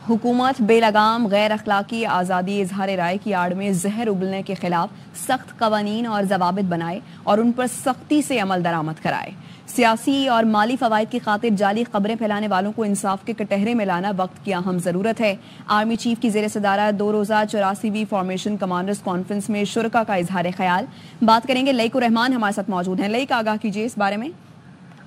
हुकूमत बेलगाम गैर अखलाकी आज़ादी इजहार राय की आड़ में जहर उगलने के खिलाफ सख्त कवानीन और जवाबित बनाए और उन पर सख्ती से अमल दरामद कराए। सियासी और माली फवाइद की खातिर जाली खबरें फैलाने वालों को इंसाफ के कटहरे में लाना वक्त की अहम जरूरत है। आर्मी चीफ की जेर सदारत 2 रोज़ा 84वीं फॉर्मेशन कमांडर्स कॉन्फ्रेंस में शुरका का इजहार ख्याल। बात करेंगे लईकुर रहमान हमारे साथ मौजूद हैं। लईक आगाह कीजिए इस बारे में।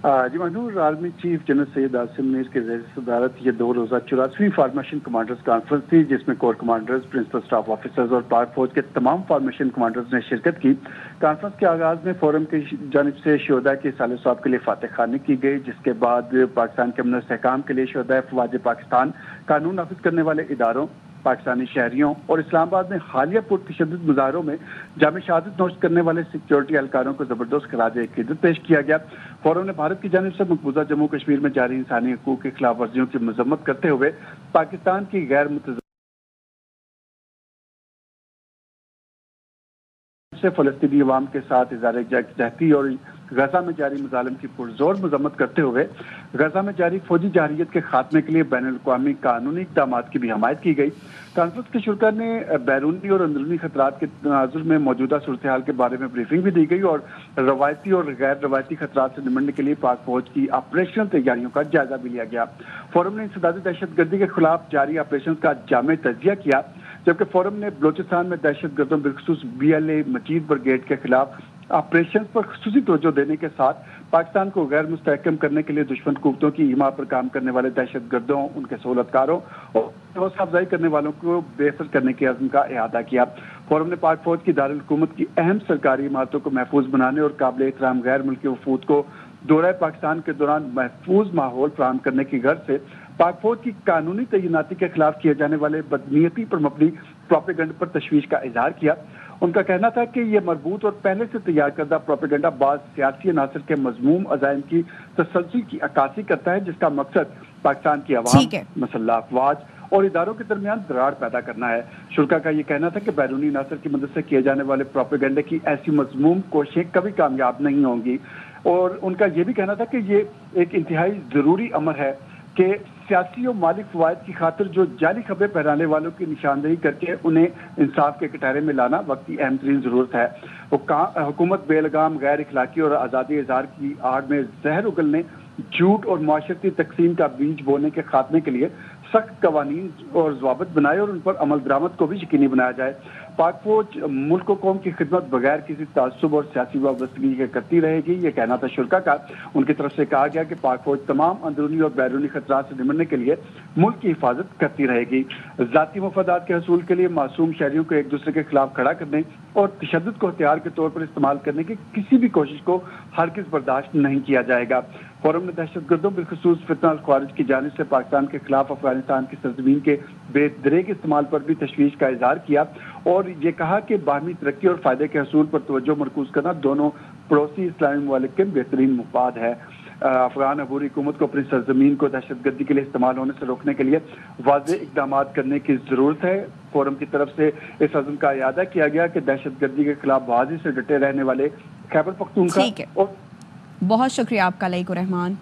जी मनूर, army chief general Syed Asim Mir के ज़ेर सदारत ये 2 रोज़ा 84वीं फॉर्मेशन कमांडर्स कॉन्फ्रेंस थी, जिसमें core commanders, principal staff officers और पाक फौज के तमाम फॉर्मेशन कमांडर्स ने शिरकत की। कॉन्फ्रेंस के आगाज में फोरम की जानिब से शोहदा के साले साहब के लिए फातह खानी की गई, जिसके बाद पाकिस्तान के अमन और इस्तेहकाम के लिए शोहदा फौज पाकिस्तान, कानून नाफिज करने वाले इदारों, पाकिस्तानी शहरियों और इस्लामाबाद में हालिया पुरतशद्दुद मुजाहरों में जामे शहादत नोश करने वाले सिक्योरिटी एहलकारों को जबरदस्त खराज अकीदत पेश किया गया। फोरम ने भारत की जानिब से मकबूजा जम्मू कश्मीर में जारी इंसानी हकूक की खिलाफ वर्जियों की मजम्मत करते हुए पाकिस्तान की गैर मुतज़ से फलस्तीनी अवाम के साथ इज़हार यकजहती और गजा में जारी मजालिम की पुरजोर मजम्मत करते हुए गजा में जारी फौजी जारियत के खात्मे के लिए बैनुल-अक़वामी कानूनी इक़दामात की भी हमायत की गई। कॉन्फ्रेंस के शुरका ने बैरूनी और अंदरूनी खतरात के तनाजुर में मौजूदा सूरत हाल के बारे में ब्रीफिंग भी दी गई और रवायती और गैर रवायती खतरात से निपटने के लिए पाक फौज की ऑपरेशनल तैयारियों का जायजा भी लिया गया। फोरम ने इंसदादी दहशतगर्दी के खिलाफ जारी ऑपरेशन का जामे तजिया किया, जबकि फोरम ने बलोचिस्तान में दहशत गर्दों बिलखुसूस BLA मजीद ब्रिगेड के खिलाफ ऑपरेशन पर खुसूसी तवज्जो देने के साथ पाकिस्तान को गैर मुस्तहकम करने के लिए दुश्मन कुव्वतों की हिमा पर काम करने वाले दहशत गर्दों, उनके सहूलतकारों और हौसला अफजाई करने वालों को बेअसर करने के अज़्म का इहादा किया। फोरम ने पाक फौज की दारुल हुकूमत की अहम सरकारी इमारतों को महफूज बनाने और काबिल एहतराम गैर मुल्की वफूद को दौरा पाकिस्तान के दौरान महफूज माहौल फराहम करने की गर्ज से पाक फौज की कानूनी तैनाती के खिलाफ किए जाने वाले बदनीयती पर मबनी प्रोपेगेंडा पर तशवीश का इजहार किया। उनका कहना था कि ये मरबूत और पहले से तैयार करदा प्रोपेगेंडा बाज सियासी अनासर के मजमूम अज़ाइम की तसलसल की अक्कासी करता है, जिसका मकसद पाकिस्तान की अवाम, मसल्लह अफवाज और इदारों के दरमियान दरार पैदा करना है। शुरका का ये कहना था कि बैरूनी अनासर की मदद से किए जाने वाले प्रोपेगेंडे की ऐसी मजमूम कोशिशें कभी कामयाब नहीं होंगी और उनका ये भी कहना था कि ये एक इंतहाई जरूरी अमर है कि सियासी और माली फवायद की खातिर जो जाली खबरें फैलाने वालों की निशानदेही करके उन्हें इंसाफ के कटहरे में लाना वक्त की अहम तरीन जरूरत है। हुकूमत बेलगाम गैर इखलाकी और आज़ादी इजहार की आड़ में जहर उगलने, झूठ और माशरती तकसीम का बीज बोने के खात्मे के लिए सख्त कवानीन और ज़वाबित बनाए और उन पर अमल दरामद को भी यकीनी बनाया जाए। पाक फौज मुल्क और कौम की खिदमत बगैर किसी तासुब और सियासी वाबस्तगी के करती रहेगी, ये कहना था शुरका का। उनकी तरफ से कहा गया कि पाक फौज तमाम अंदरूनी और बैरूनी खतरात से निपटने के लिए मुल्क की हिफाजत करती रहेगी। ज़ाती मफादात के हसूल के लिए मासूम शहरियों को एक दूसरे के खिलाफ खड़ा करने और तशद्दुद को हथियार के तौर पर इस्तेमाल करने की किसी भी कोशिश को हरगिज़ बर्दाश्त नहीं किया जाएगा। फोरम ने दहशतगर्दों बिलखुसूस फितना खारिज की जानिब से पाकिस्तान के खिलाफ अफगानिस्तान की सरजमीन के बेदरेग इस्तेमाल पर भी तशवीश का इजहार किया और ये कहा कि बाहमी तरक्की और फायदे के हसूल पर तवज्जो मरकूज करना दोनों पड़ोसी इस्लामी ममालिक के बेहतरीन मुफाद है। अफगान अबूरी हुकूमत को अपनी सरजमीन को दहशतगर्दी के लिए इस्तेमाल होने से रोकने के लिए वाज़ेह इक़दाम करने की ज़रूरत है। फोरम की तरफ से इस अज़्म का इरादा किया गया कि दहशतगर्दी के खिलाफ बहादुरी से डटे रहने वाले खैबर पख्तूनख्वा और बहुत शुक्रिया आपका लईकुर रहमान।